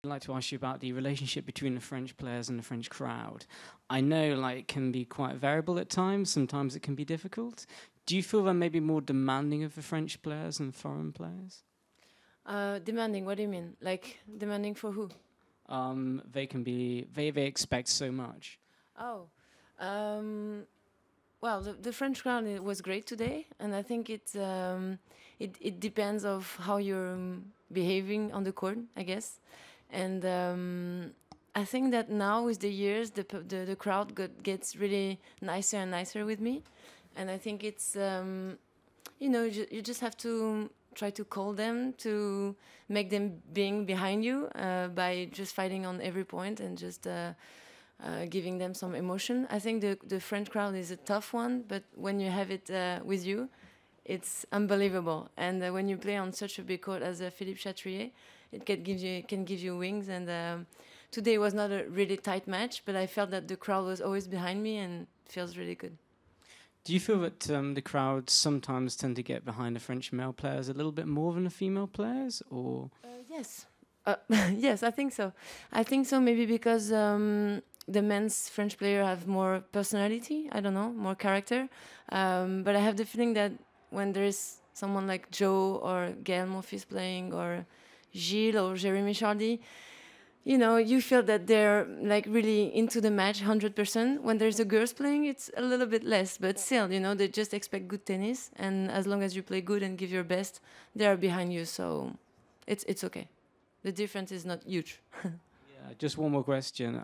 I'd like to ask you about the relationship between the French players and the French crowd. I know like it can be quite variable at times. Sometimes it can be difficult. Do you feel they're maybe more demanding of the French players than foreign players? Demanding, what do you mean? Like, demanding for who? They can be, they expect so much. Oh, well, the French crowd was great today, and I think it depends of how you're behaving on the court, I guess. And I think that now with the years, the crowd gets really nicer and nicer with me, and I think it's you know, you just have to try to call them, to make them being behind you by just fighting on every point and just giving them some emotion. I think the French crowd is a tough one, but when you have it with you, it's unbelievable. And when you play on such a big court as Philippe Chatrier, it can give you wings. And today was not a really tight match, but I felt that the crowd was always behind me, and it feels really good. Do you feel that the crowd sometimes tend to get behind the French male players a little bit more than the female players, or? Yes. Yes, I think so. I think so, maybe because the men's French player have more personality, I don't know, more character. But I have the feeling that when there is someone like Joe or Gael Monfils playing, or Gilles or Jérémy Chardy, you know, you feel that they're like really into the match 100%. When there's a girls playing, it's a little bit less, but still, you know, they just expect good tennis, and as long as you play good and give your best, they are behind you, so it's okay. The difference is not huge. Yeah, just one more question.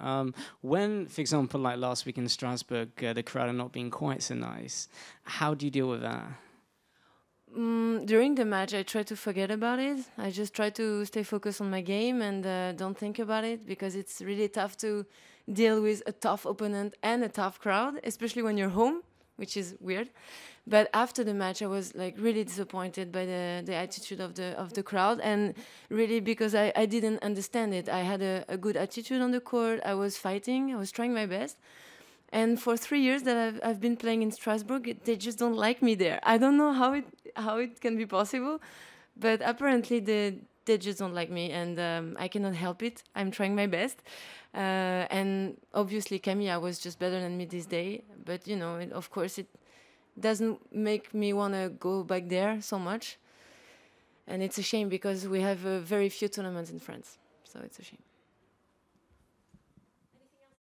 When, for example, like last week in Strasbourg, the crowd are not being quite so nice, how do you deal with that? During the match, I try to forget about it. I just try to stay focused on my game and don't think about it, because it's really tough to deal with a tough opponent and a tough crowd, especially when you're home, which is weird. But after the match, I was like really disappointed by the attitude of the crowd, and really because I didn't understand it. I had a good attitude on the court. I was fighting. I was trying my best. And for 3 years that I've been playing in Strasbourg, they just don't like me there. I don't know how it can be possible, but apparently they just don't like me, and I cannot help it. I'm trying my best. And obviously Camilla was just better than me this day, but you know, of course it doesn't make me want to go back there so much. And it's a shame, because we have very few tournaments in France, so it's a shame.